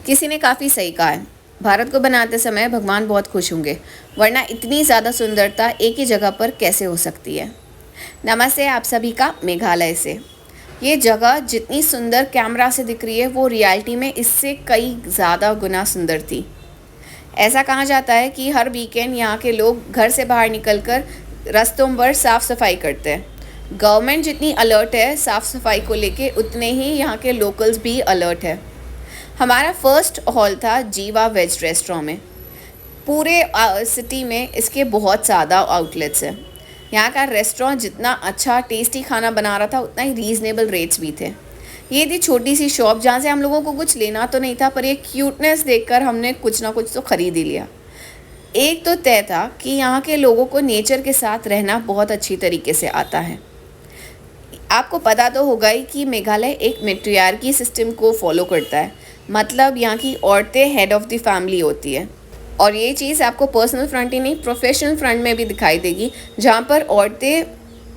किसी ने काफ़ी सही कहा है। भारत को बनाते समय भगवान बहुत खुश होंगे, वरना इतनी ज़्यादा सुंदरता एक ही जगह पर कैसे हो सकती है। नमस्ते आप सभी का मेघालय से। ये जगह जितनी सुंदर कैमरा से दिख रही है वो रियलिटी में इससे कई ज़्यादा गुना सुंदर थी। ऐसा कहा जाता है कि हर वीकेंड यहाँ के लोग घर से बाहर निकलकर रास्तों पर साफ़ सफाई करते हैं। गवर्नमेंट जितनी अलर्ट है साफ़ सफाई को लेके, उतने ही यहाँ के लोकल्स भी अलर्ट है। हमारा फर्स्ट हॉल था जीवा वेज रेस्टोरेंट में। पूरे सिटी में इसके बहुत ज़्यादा आउटलेट्स हैं। यहाँ का रेस्टोरेंट जितना अच्छा टेस्टी खाना बना रहा था, उतना ही रीज़नेबल रेट्स भी थे। ये थी छोटी सी शॉप जहाँ से हम लोगों को कुछ लेना तो नहीं था, पर ये क्यूटनेस देखकर हमने कुछ ना कुछ तो ख़रीद ही लिया। एक तो तय था कि यहाँ के लोगों को नेचर के साथ रहना बहुत अच्छी तरीके से आता है। आपको पता तो होगा ही कि मेघालय एक मैट्रियार्की सिस्टम को फॉलो करता है, मतलब यहाँ की औरतें हेड ऑफ़ द फैमिली होती है। और ये चीज़ आपको पर्सनल फ्रंट ही नहीं, प्रोफेशनल फ्रंट में भी दिखाई देगी, जहाँ पर औरतें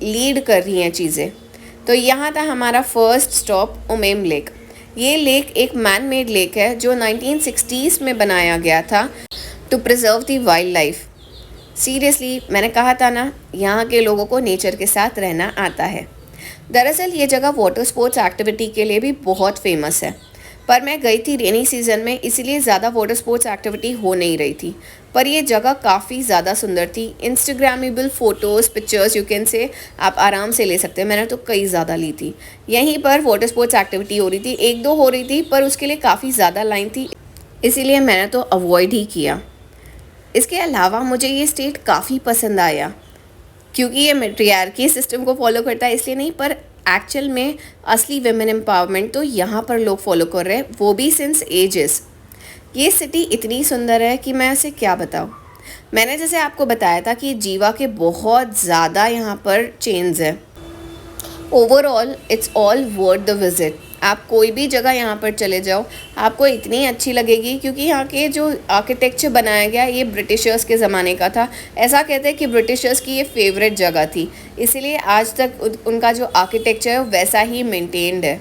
लीड कर रही हैं चीज़ें। तो यहाँ था हमारा फर्स्ट स्टॉप उमेम लेक। ये लेक एक मैन मेड लेक है जो 1960s में बनाया गया था to preserve the wildlife. Seriously, मैंने कहा था ना, यहाँ के लोगों को नेचर के साथ रहना आता है। दरअसल ये जगह वाटर स्पोर्ट्स एक्टिविटी के लिए भी बहुत फेमस है, पर मैं गई थी रेनी सीज़न में, इसीलिए ज़्यादा वाटर स्पोर्ट्स एक्टिविटी हो नहीं रही थी। पर ये जगह काफ़ी ज़्यादा सुंदर थी। Instagrammable photos, pictures you can say आप आराम से ले सकते हैं। मैंने तो कई ज़्यादा ली थी। यहीं पर वाटर स्पोर्ट्स एक्टिविटी हो रही थी, एक दो हो रही थी, पर उसके लिए काफ़ी ज़्यादा लाइन थी, इसीलिए मैंने तो अवॉइड ही किया। इसके अलावा मुझे ये स्टेट काफ़ी पसंद आया, क्योंकि ये मैट्रियार्की सिस्टम को फॉलो करता है इसलिए नहीं, पर एक्चुअल में असली विमेन एम्पावरमेंट तो यहाँ पर लोग फॉलो कर रहे हैं, वो भी सिंस एजेस। ये सिटी इतनी सुंदर है कि मैं इसे क्या बताऊँ। मैंने जैसे आपको बताया था कि जीवा के बहुत ज़्यादा यहाँ पर चेन्स हैं। Overall it's all worth the visit. आप कोई भी जगह यहाँ पर चले जाओ, आपको इतनी अच्छी लगेगी, क्योंकि यहाँ के जो आर्किटेक्चर बनाया गया ये ब्रिटिशर्स के ज़माने का था। ऐसा कहते हैं कि ब्रिटिशर्स की ये फेवरेट जगह थी, इसीलिए आज तक उनका जो आर्किटेक्चर है वैसा ही मेंटेन्ड है।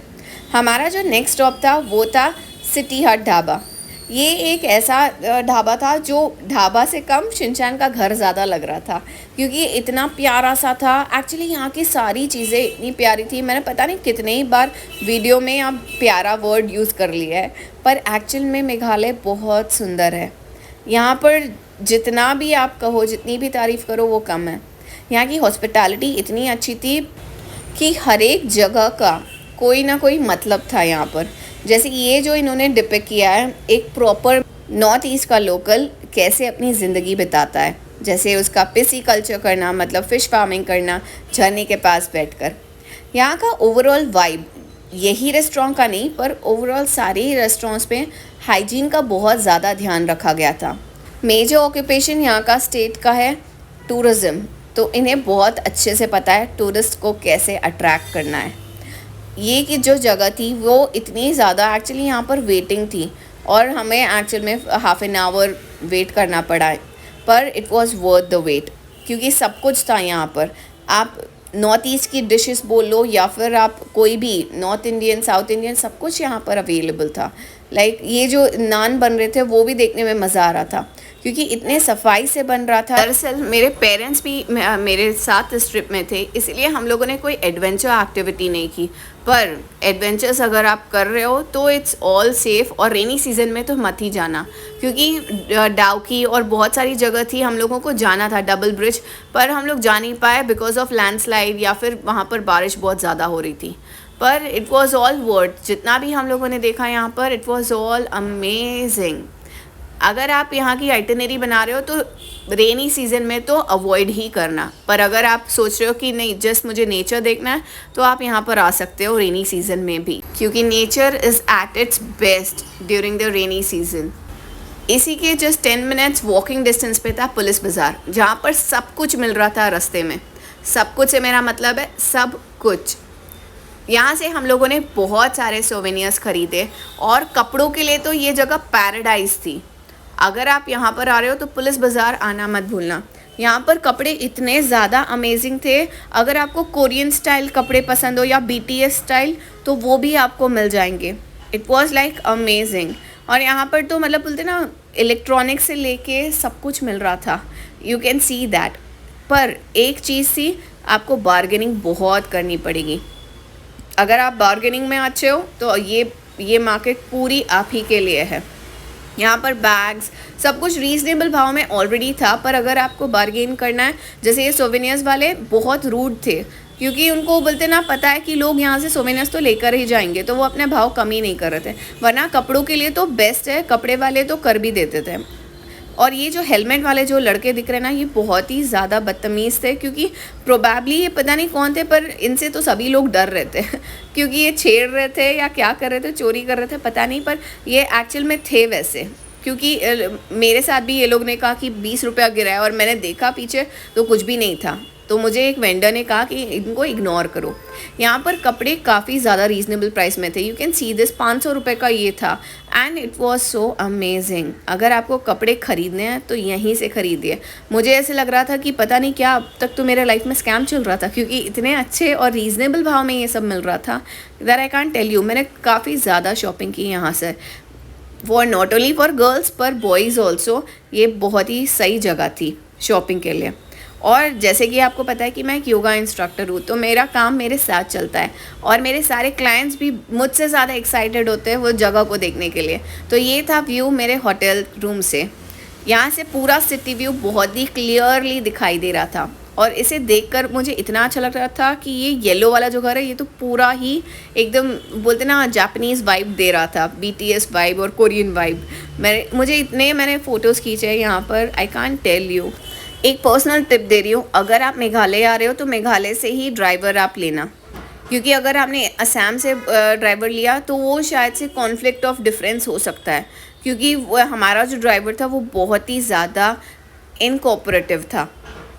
हमारा जो नेक्स्ट स्टॉप था वो था सिटी हट ढाबा। ये एक ऐसा ढाबा था जो ढाबा से कम शिनचैन का घर ज़्यादा लग रहा था, क्योंकि ये इतना प्यारा सा था। एक्चुअली यहाँ की सारी चीज़ें इतनी प्यारी थी, मैंने पता नहीं कितने ही बार वीडियो में अब प्यारा वर्ड यूज़ कर लिया है, पर एक्चुअल में मेघालय बहुत सुंदर है। यहाँ पर जितना भी आप कहो, जितनी भी तारीफ़ करो वो कम है। यहाँ की हॉस्पिटैलिटी इतनी अच्छी थी कि हर एक जगह का कोई ना कोई मतलब था यहाँ पर। जैसे ये जो इन्होंने डिपिक्ट किया है, एक प्रॉपर नॉर्थ ईस्ट का लोकल कैसे अपनी ज़िंदगी बिताता है, जैसे उसका पिसी कल्चर करना, मतलब फ़िश फार्मिंग करना झरने के पास बैठकर। यहाँ का ओवरऑल वाइब, यही रेस्टोरेंट का नहीं पर ओवरऑल सारे ही रेस्टोरेंट्स में हाइजीन का बहुत ज़्यादा ध्यान रखा गया था। मेजर ऑक्यूपेशन यहाँ का स्टेट का है टूरिज़्म, तो इन्हें बहुत अच्छे से पता है टूरिस्ट को कैसे अट्रैक्ट करना है। ये कि जो जगह थी वो इतनी ज़्यादा एक्चुअली यहाँ पर वेटिंग थी, और हमें एक्चुअल में हाफ एन आवर वेट करना पड़ा है, पर it was worth the wait, क्योंकि सब कुछ था यहाँ पर। आप नॉर्थ ईस्ट की डिशेस बोलो या फिर आप कोई भी नॉर्थ इंडियन, साउथ इंडियन, सब कुछ यहाँ पर अवेलेबल था। लाइक ये जो नान बन रहे थे वो भी देखने में मज़ा आ रहा था, क्योंकि इतने सफाई से बन रहा था। दरअसल मेरे पेरेंट्स भी मेरे साथ इस ट्रिप में थे, इसलिए हम लोगों ने कोई एडवेंचर एक्टिविटी नहीं की। पर एडवेंचर्स अगर आप कर रहे हो तो इट्स ऑल सेफ़, और रेनी सीज़न में तो मत ही जाना, क्योंकि डाउकी और बहुत सारी जगह थी हम लोगों को जाना था, डबल ब्रिज, पर हम लोग जा नहीं पाए बिकॉज ऑफ लैंडस्लाइड, या फिर वहाँ पर बारिश बहुत ज़्यादा हो रही थी। पर इट वॉज़ ऑल वर्थ, जितना भी हम लोगों ने देखा यहाँ पर, इट वॉज़ ऑल अमेजिंग। अगर आप यहाँ की आइटिनरी बना रहे हो तो रेनी सीज़न में तो अवॉइड ही करना, पर अगर आप सोच रहे हो कि नहीं जस्ट मुझे नेचर देखना है, तो आप यहाँ पर आ सकते हो रेनी सीज़न में भी, क्योंकि nature is at its best during the rainy season. इसी के जस्ट 10 मिनट्स वॉकिंग डिस्टेंस पे था पुलिस बाज़ार, जहाँ पर सब कुछ मिल रहा था रास्ते में। सब कुछ से मेरा मतलब है सब कुछ। यहाँ से हम लोगों ने बहुत सारे सोवेनियर्स ख़रीदे, और कपड़ों के लिए तो ये जगह पैराडाइज थी। अगर आप यहाँ पर आ रहे हो तो पुलिस बाज़ार आना मत भूलना। यहाँ पर कपड़े इतने ज़्यादा अमेजिंग थे। अगर आपको कोरियन स्टाइल कपड़े पसंद हो या BTS स्टाइल, तो वो भी आपको मिल जाएंगे। It was like amazing. और यहाँ पर तो मतलब बोलते ना इलेक्ट्रॉनिक से लेके सब कुछ मिल रहा था, यू कैन सी दैट। पर एक चीज़ थी, आपको बार्गेनिंग बहुत करनी पड़ेगी। अगर आप बार्गेनिंग में अच्छे हो तो ये मार्केट पूरी आप ही के लिए है। यहाँ पर बैग्स सब कुछ रीज़नेबल भाव में ऑलरेडी था, पर अगर आपको बार्गेन करना है, जैसे ये सोवेनियर्स वाले बहुत रूड थे, क्योंकि उनको बोलते ना पता है कि लोग यहाँ से सोवेनियर्स तो लेकर ही जाएंगे, तो वो अपने भाव कम ही नहीं कर रहे थे। वरना कपड़ों के लिए तो बेस्ट है, कपड़े वाले तो कर भी देते थे। और ये जो हेलमेट वाले जो लड़के दिख रहे हैं ना, ये बहुत ही ज़्यादा बदतमीज़ थे, क्योंकि प्रोबेबली ये पता नहीं कौन थे, पर इनसे तो सभी लोग डर रहे थे क्योंकि ये छेड़ रहे थे या क्या कर रहे थे, चोरी कर रहे थे पता नहीं, पर ये एक्चुअल में थे वैसे। क्योंकि मेरे साथ भी ये लोग ने कहा कि 20 रुपया गिराया, और मैंने देखा पीछे तो कुछ भी नहीं था। तो मुझे एक वेंडर ने कहा कि इनको इग्नोर करो। यहाँ पर कपड़े काफ़ी ज़्यादा रीज़नेबल प्राइस में थे, यू कैन सी दिस। 500 रुपये का ये था, and it was so amazing. अगर आपको कपड़े ख़रीदने हैं तो यहीं से ख़रीदिए। मुझे ऐसे लग रहा था कि पता नहीं क्या, अब तक तो मेरे लाइफ में स्कैम चल रहा था, क्योंकि इतने अच्छे और रीज़नेबल भाव में ये सब मिल रहा था that I can't tell you. मैंने काफ़ी ज़्यादा शॉपिंग की यहाँ से, for not only for girls पर बॉयज़ ऑल्सो। ये बहुत ही सही जगह थी शॉपिंग के लिए। और जैसे कि आपको पता है कि मैं एक योगा इंस्ट्रक्टर हूँ, तो मेरा काम मेरे साथ चलता है, और मेरे सारे क्लाइंट्स भी मुझसे ज़्यादा एक्साइटेड होते हैं वो जगह को देखने के लिए। तो ये था व्यू मेरे होटल रूम से। यहाँ से पूरा सिटी व्यू बहुत ही क्लियरली दिखाई दे रहा था, और इसे देखकर मुझे इतना अच्छा लग रहा था कि ये येलो वाला जो घर है, ये तो पूरा ही एकदम बोलते ना जापानीज़ वाइब दे रहा था, BTS वाइब और कोरियन वाइब। मैंने फ़ोटोज़ खींचे हैं यहाँ पर, आई कांट टेल यू। एक पर्सनल टिप दे रही हूँ, अगर आप मेघालय आ रहे हो तो मेघालय से ही ड्राइवर आप लेना, क्योंकि अगर आपने असम से ड्राइवर लिया तो वो शायद से कॉन्फ्लिक्ट ऑफ डिफरेंस हो सकता है, क्योंकि वो हमारा जो ड्राइवर था वो बहुत ही ज़्यादा इनकोऑपरेटिव था,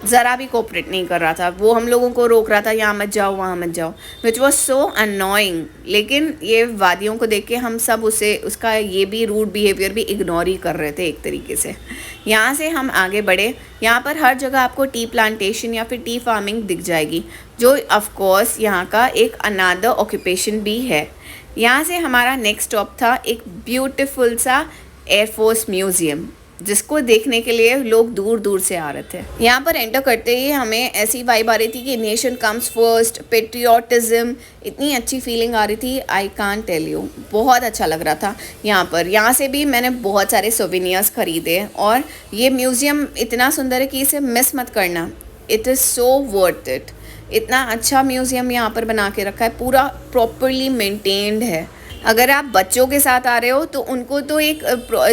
ज़रा भी कोऑपरेट नहीं कर रहा था। वो हम लोगों को रोक रहा था, यहाँ मत जाओ वहाँ मत जाओ, विच वॉज सो अनोइंग। लेकिन ये वादियों को देख के हम सब उसका ये भी रूड बिहेवियर भी इग्नोर ही कर रहे थे एक तरीके से। यहाँ से हम आगे बढ़े। यहाँ पर हर जगह आपको टी प्लांटेशन या फिर टी फार्मिंग दिख जाएगी, जो ऑफकोर्स यहाँ का एक अनादर ऑक्यूपेशन भी है। यहाँ से हमारा नेक्स्ट स्टॉप था एक ब्यूटिफुल सा एयरफोर्स म्यूज़ियम, जिसको देखने के लिए लोग दूर दूर से आ रहे थे। यहाँ पर एंटर करते ही हमें ऐसी वाइब आ रही थी कि नेशन कम्स फर्स्ट, पेट्रियोटिज्म, इतनी अच्छी फीलिंग आ रही थी, आई कांट टेल यू। बहुत अच्छा लग रहा था यहाँ पर। यहाँ से भी मैंने बहुत सारे सोवेनियर्स खरीदे, और ये म्यूज़ियम इतना सुंदर है कि इसे मिस मत करना, it is so worth it. इतना अच्छा म्यूज़ियम यहाँ पर बना के रखा है, पूरा प्रॉपरली मेंटेन्ड है। अगर आप बच्चों के साथ आ रहे हो तो उनको तो एक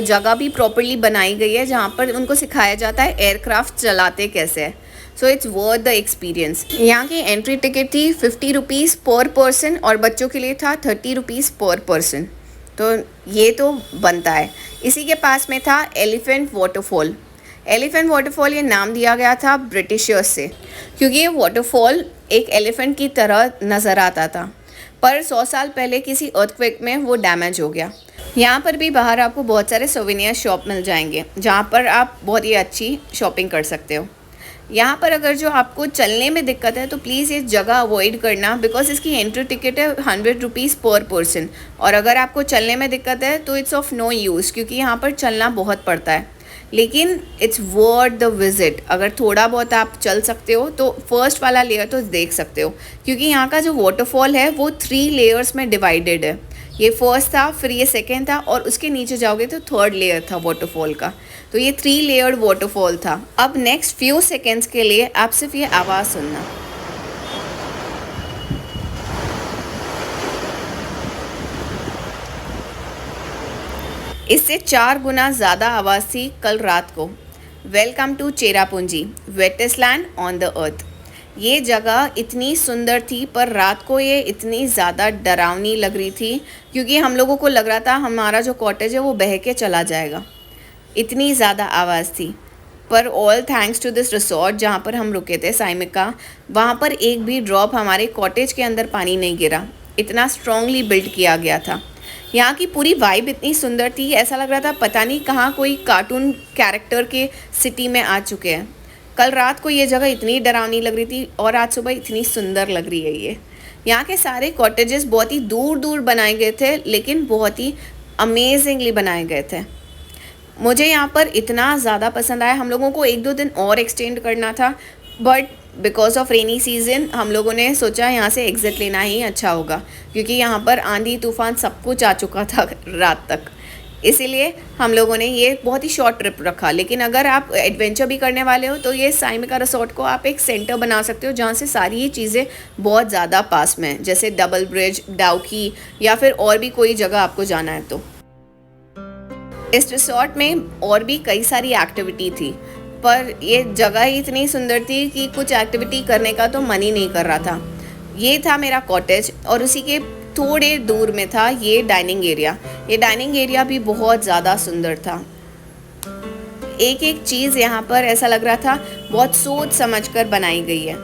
जगह भी प्रॉपरली बनाई गई है, जहाँ पर उनको सिखाया जाता है एयरक्राफ्ट चलाते कैसे है। So it's worth the experience. यहाँ की एंट्री टिकट थी 50 रुपीज़ पर पर्सन, और बच्चों के लिए था 30 रुपीज़ पर पर्सन। तो ये तो बनता है। इसी के पास में था एलिफेंट वाटरफॉल। एलिफेंट वाटरफॉल ये नाम दिया गया था ब्रिटिशर्स से, क्योंकि ये वाटरफॉल एक एलिफेंट की तरह नज़र आता था, पर 100 साल पहले किसी अर्थक्वेक में वो डैमेज हो गया। यहाँ पर भी बाहर आपको बहुत सारे सोवेनियर शॉप मिल जाएंगे, जहाँ पर आप बहुत ही अच्छी शॉपिंग कर सकते हो। यहाँ पर अगर जो आपको चलने में दिक्कत है तो प्लीज़ इस जगह अवॉइड करना, बिकॉज इसकी एंट्री टिकट है 100 रुपीज़ पर पर्सन, और अगर आपको चलने में दिक्कत है तो इट्स ऑफ नो यूज़, क्योंकि यहाँ पर चलना बहुत पड़ता है। लेकिन इट्स वर्थ द विज़िट। अगर थोड़ा बहुत आप चल सकते हो तो फर्स्ट वाला लेयर तो देख सकते हो, क्योंकि यहाँ का जो वाटरफॉल है वो 3 लेयर्स में डिवाइडेड है। ये फर्स्ट था, फिर ये सेकेंड था, और उसके नीचे जाओगे तो थर्ड लेयर था वाटरफॉल का। तो ये 3 लेयर्ड वाटरफॉल था। अब नेक्स्ट फ्यू सेकेंड्स के लिए आप सिर्फ ये आवाज़ सुनना। इससे 4 गुना ज़्यादा आवाज़ थी कल रात को। Welcome to Cherrapunji, wettest land on the earth. ये जगह इतनी सुंदर थी, पर रात को ये इतनी ज़्यादा डरावनी लग रही थी, क्योंकि हम लोगों को लग रहा था हमारा जो कॉटेज है वो बह के चला जाएगा, इतनी ज़्यादा आवाज़ थी। पर all thanks to this resort जहाँ पर हम रुके थे, साइमिका, वहाँ पर एक भी ड्रॉप हमारे कॉटेज के अंदर पानी नहीं गिरा। इतना स्ट्रॉन्गली बिल्ड किया गया था। यहाँ की पूरी वाइब इतनी सुंदर थी, ऐसा लग रहा था पता नहीं कहाँ कोई कार्टून कैरेक्टर के सिटी में आ चुके हैं। कल रात को ये जगह इतनी डरावनी लग रही थी, और आज सुबह इतनी सुंदर लग रही है ये। यहाँ के सारे कॉटेजेस बहुत ही दूर दूर बनाए गए थे, लेकिन बहुत ही अमेजिंगली बनाए गए थे। मुझे यहाँ पर इतना ज़्यादा पसंद आया। हम लोगों को 1-2 दिन और एक्सटेंड करना था, but because of rainy season हम लोगों ने सोचा यहाँ से एग्ज़िट लेना ही अच्छा होगा, क्योंकि यहाँ पर आंधी तूफान सब कुछ आ चुका था रात तक। इसीलिए हम लोगों ने ये बहुत ही शॉर्ट ट्रिप रखा। लेकिन अगर आप एडवेंचर भी करने वाले हो तो ये साइमिका रिसोर्ट को आप एक सेंटर बना सकते हो, जहाँ से सारी ये चीज़ें बहुत ज़्यादा पास में हैं, जैसे डबल ब्रिज, डाउकी, या फिर और भी कोई जगह आपको जाना है तो। इस रिसोर्ट में और भी कई सारी एक्टिविटी थी, पर ये जगह ही इतनी सुंदर थी कि कुछ एक्टिविटी करने का तो मन ही नहीं कर रहा था। ये था मेरा कॉटेज, और उसी के थोड़े दूर में था ये डाइनिंग एरिया। ये डाइनिंग एरिया भी बहुत ज़्यादा सुंदर था। एक एक चीज़ यहाँ पर ऐसा लग रहा था बहुत सोच समझ कर बनाई गई है।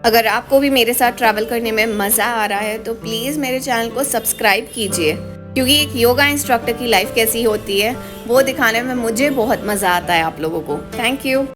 अगर आपको भी मेरे साथ ट्रैवल करने में मज़ा आ रहा है तो प्लीज़ मेरे चैनल को सब्सक्राइब कीजिए, क्योंकि एक योगा इंस्ट्रक्टर की लाइफ कैसी होती है वो दिखाने में मुझे बहुत मज़ा आता है आप लोगों को। Thank you.